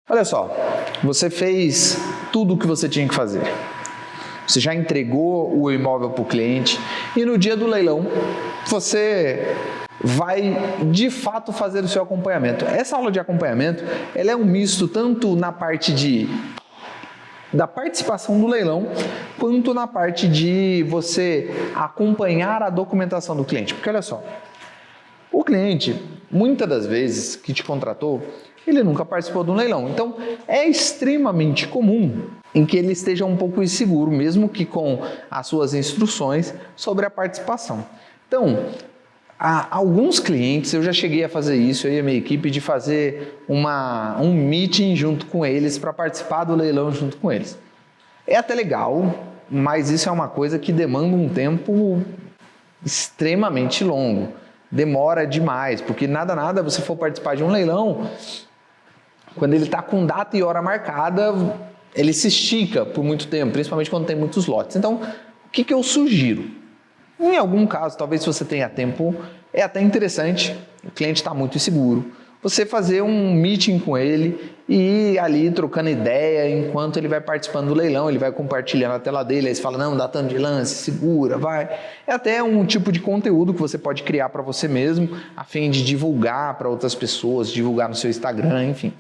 Olha só, você fez tudo o que você tinha que fazer. Você já entregou o imóvel para o cliente e no dia do leilão você vai de fato fazer o seu acompanhamento. Essa aula de acompanhamento ela é um misto tanto na parte da participação do leilão quanto na parte de você acompanhar a documentação do cliente. Porque olha só, o cliente, muitas das vezes que te contratou, ele nunca participou de um leilão. Então, é extremamente comum em que ele esteja um pouco inseguro, mesmo que com as suas instruções sobre a participação. Então, alguns clientes, eu já cheguei a fazer isso, eu e a minha equipe, de fazer um meeting junto com eles para participar do leilão junto com eles. É até legal, mas isso é uma coisa que demanda um tempo extremamente longo. Demora demais, porque nada, você for participar de um leilão, quando ele está com data e hora marcada, ele se estica por muito tempo, principalmente quando tem muitos lotes. Então, o que eu sugiro? Em algum caso, talvez se você tenha tempo, é até interessante, o cliente está muito inseguro, você fazer um meeting com ele e ir ali trocando ideia enquanto ele vai participando do leilão, ele vai compartilhando a tela dele, aí você fala, não, dá tanto de lance, segura, vai. É até um tipo de conteúdo que você pode criar para você mesmo, a fim de divulgar para outras pessoas, divulgar no seu Instagram, enfim.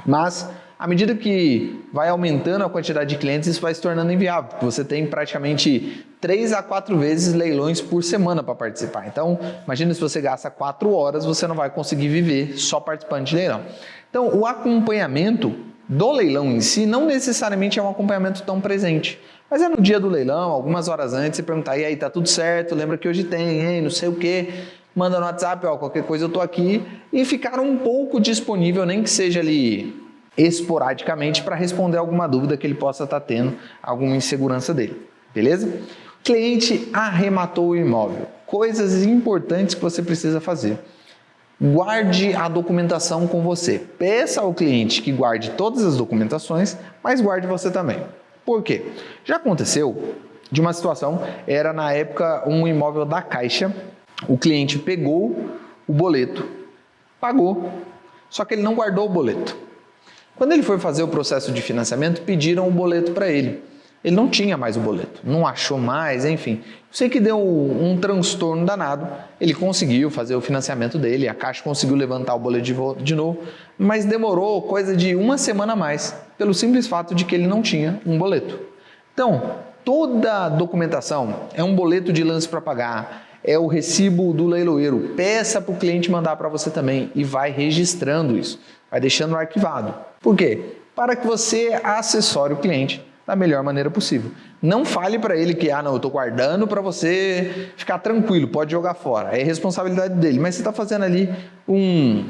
Mas, à medida que vai aumentando a quantidade de clientes, isso vai se tornando inviável, porque você tem praticamente 3 a 4 vezes leilões por semana para participar. Então, imagina se você gasta 4 horas, você não vai conseguir viver só participando de leilão. Então, o acompanhamento do leilão em si não necessariamente é um acompanhamento tão presente. Mas é no dia do leilão, algumas horas antes, você perguntar, e aí, tá tudo certo? Lembra que hoje tem, hein? Não sei o quê. Manda no WhatsApp, ó, qualquer coisa eu tô aqui, e ficar um pouco disponível, nem que seja ali esporadicamente, para responder alguma dúvida que ele possa estar tendo, alguma insegurança dele, beleza? Cliente arrematou o imóvel. Coisas importantes que você precisa fazer. Guarde a documentação com você. Peça ao cliente que guarde todas as documentações, mas guarde você também. Por quê? Já aconteceu de uma situação, era na época um imóvel da Caixa, o cliente pegou o boleto, pagou, só que ele não guardou o boleto. Quando ele foi fazer o processo de financiamento, pediram o boleto para ele. Ele não tinha mais o boleto, não achou mais, enfim. Sei que deu um transtorno danado, ele conseguiu fazer o financiamento dele, a Caixa conseguiu levantar o boleto de novo, mas demorou coisa de 1 semana a mais, pelo simples fato de que ele não tinha um boleto. Então, toda a documentação é um boleto de lance para pagar, é o recibo do leiloeiro. Peça para o cliente mandar para você também e vai registrando isso, vai deixando arquivado. Por quê? Para que você assessore o cliente da melhor maneira possível. Não fale para ele que, não, eu estou guardando para você ficar tranquilo, pode jogar fora. É responsabilidade dele, mas você está fazendo ali um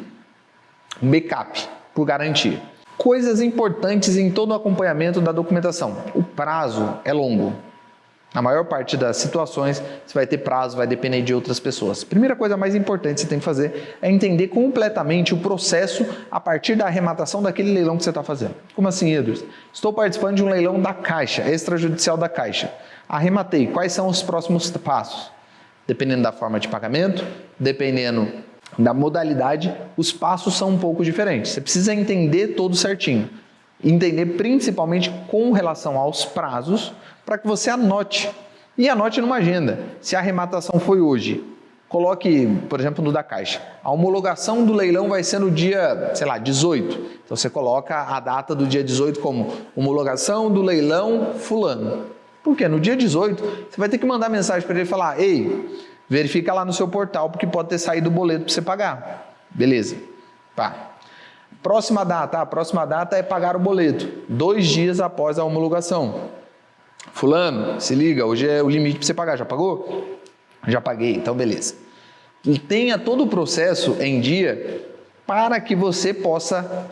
backup por garantia. Coisas importantes em todo o acompanhamento da documentação. O prazo é longo. Na maior parte das situações, você vai ter prazo, vai depender de outras pessoas. Primeira coisa mais importante que você tem que fazer é entender completamente o processo a partir da arrematação daquele leilão que você está fazendo. Como assim, Edwards? Estou participando de um leilão da Caixa, extrajudicial da Caixa. Arrematei. Quais são os próximos passos? Dependendo da forma de pagamento, dependendo da modalidade, os passos são um pouco diferentes. Você precisa entender tudo certinho. Entender principalmente com relação aos prazos, para que você anote. E anote numa agenda. Se a arrematação foi hoje, coloque, por exemplo, no da Caixa. A homologação do leilão vai ser no dia, 18. Então você coloca a data do dia 18 como homologação do leilão fulano. Por quê? No dia 18, você vai ter que mandar mensagem para ele e falar, ei, verifica lá no seu portal, porque pode ter saído o boleto para você pagar. Beleza. Pá. Próxima data é pagar o boleto, 2 dias após a homologação. Fulano, se liga, hoje é o limite para você pagar, já pagou? Já paguei, então beleza. E tenha todo o processo em dia para que você possa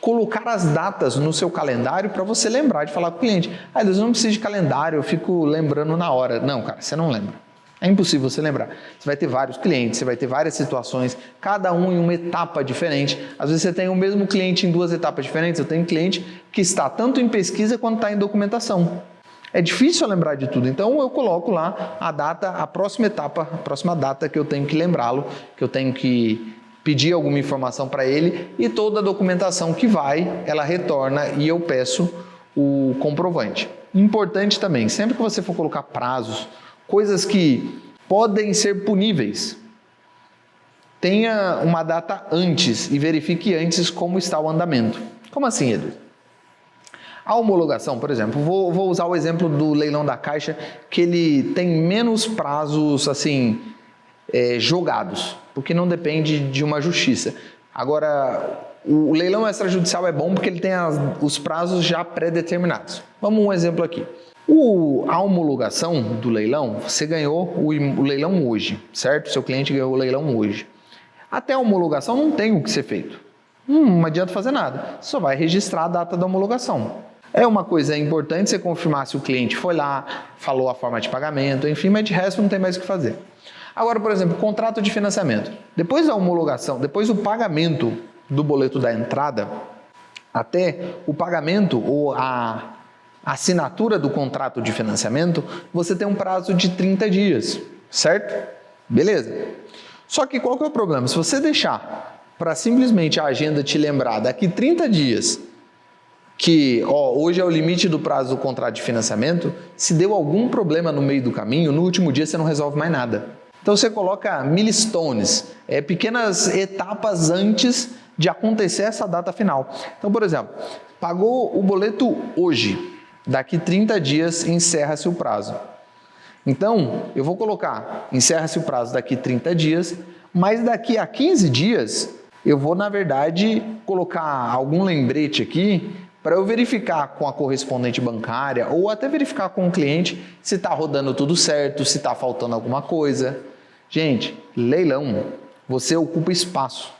colocar as datas no seu calendário para você lembrar de falar com o cliente. Deus, eu não preciso de calendário, eu fico lembrando na hora. Não, cara, você não lembra. É impossível você lembrar. Você vai ter vários clientes, você vai ter várias situações, cada um em uma etapa diferente. Às vezes você tem o mesmo cliente em 2 etapas diferentes. Eu tenho um cliente que está tanto em pesquisa quanto está em documentação. É difícil lembrar de tudo, então eu coloco lá a data, a próxima etapa, a próxima data que eu tenho que lembrá-lo, que eu tenho que pedir alguma informação para ele e toda a documentação que vai, ela retorna e eu peço o comprovante. Importante também, sempre que você for colocar prazos, coisas que podem ser puníveis, tenha uma data antes e verifique antes como está o andamento. Como assim, Edu? A homologação, por exemplo, vou usar o exemplo do leilão da Caixa, que ele tem menos prazos assim jogados, porque não depende de uma justiça. Agora, o leilão extrajudicial é bom porque ele tem os prazos já pré-determinados. Vamos um exemplo aqui. A homologação do leilão, você ganhou o leilão hoje, certo? Seu cliente ganhou o leilão hoje. Até a homologação não tem o que ser feito. Não adianta fazer nada. Você só vai registrar a data da homologação. É uma coisa importante você confirmar se o cliente foi lá, falou a forma de pagamento, enfim, mas de resto não tem mais o que fazer. Agora, por exemplo, contrato de financiamento. Depois da homologação, depois do pagamento do boleto da entrada, até o pagamento ou a assinatura do contrato de financiamento, você tem um prazo de 30 dias, certo? Beleza. Só que qual que é o problema? Se você deixar para simplesmente a agenda te lembrar daqui 30 dias que hoje é o limite do prazo do contrato de financiamento, se deu algum problema no meio do caminho, no último dia você não resolve mais nada. Então você coloca milestones, pequenas etapas antes de acontecer essa data final. Então, por exemplo, pagou o boleto hoje, daqui 30 dias encerra-se o prazo. Então, eu vou colocar, encerra-se o prazo daqui 30 dias, mas daqui a 15 dias, eu vou, na verdade, colocar algum lembrete aqui para eu verificar com a correspondente bancária ou até verificar com o cliente se está rodando tudo certo, se está faltando alguma coisa. Gente, leilão, você ocupa espaço.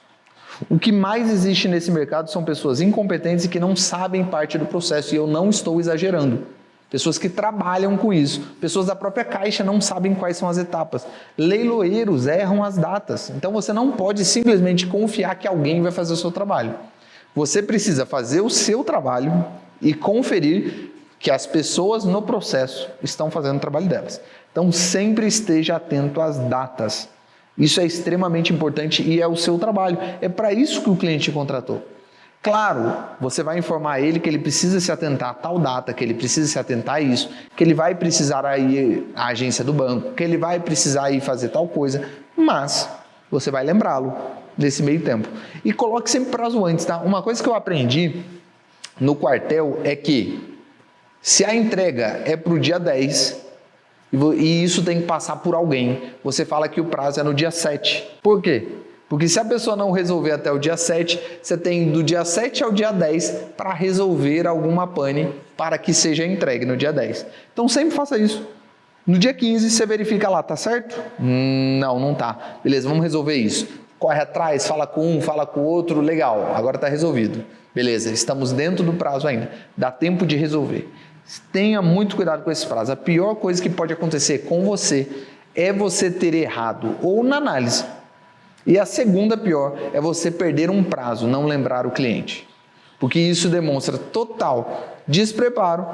O que mais existe nesse mercado são pessoas incompetentes e que não sabem parte do processo, e eu não estou exagerando. Pessoas que trabalham com isso, pessoas da própria Caixa não sabem quais são as etapas. Leiloeiros erram as datas, então você não pode simplesmente confiar que alguém vai fazer o seu trabalho. Você precisa fazer o seu trabalho e conferir que as pessoas no processo estão fazendo o trabalho delas. Então sempre esteja atento às datas. Isso é extremamente importante e é o seu trabalho. É para isso que o cliente contratou. Claro, você vai informar ele que ele precisa se atentar a tal data, que ele precisa se atentar a isso, que ele vai precisar ir à agência do banco, que ele vai precisar ir fazer tal coisa, mas você vai lembrá-lo nesse meio tempo. E coloque sempre prazo antes, tá? Uma coisa que eu aprendi no quartel é que se a entrega é para o dia 10 e isso tem que passar por alguém, você fala que o prazo é no dia 7. Por quê? Porque se a pessoa não resolver até o dia 7, você tem do dia 7 ao dia 10 para resolver alguma pane para que seja entregue no dia 10. Então sempre faça isso. No dia 15 você verifica lá, tá certo? Não tá. Beleza, vamos resolver isso. Corre atrás, fala com um, fala com o outro, legal, agora está resolvido. Beleza, estamos dentro do prazo ainda, dá tempo de resolver. Tenha muito cuidado com esse prazo. A pior coisa que pode acontecer com você é você ter errado ou na análise. E a segunda pior é você perder um prazo, não lembrar o cliente. Porque isso demonstra total despreparo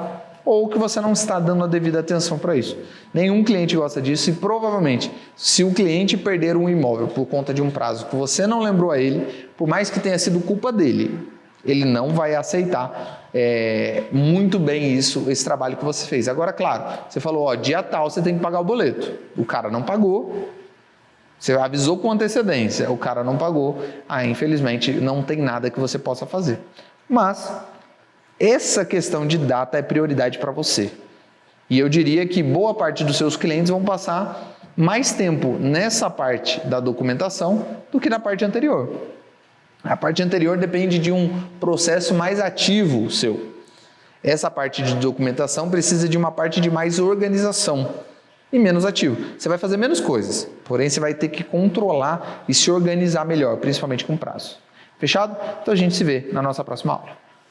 ou que você não está dando a devida atenção para isso. Nenhum cliente gosta disso e provavelmente, se o cliente perder um imóvel por conta de um prazo que você não lembrou a ele, por mais que tenha sido culpa dele, ele não vai aceitar muito bem esse trabalho que você fez. Agora, claro, você falou, dia tal você tem que pagar o boleto. O cara não pagou, você avisou com antecedência, o cara não pagou, infelizmente não tem nada que você possa fazer. Mas essa questão de data é prioridade para você. E eu diria que boa parte dos seus clientes vão passar mais tempo nessa parte da documentação do que na parte anterior. A parte anterior depende de um processo mais ativo seu. Essa parte de documentação precisa de uma parte de mais organização e menos ativo. Você vai fazer menos coisas, porém você vai ter que controlar e se organizar melhor, principalmente com prazo. Fechado? Então a gente se vê na nossa próxima aula.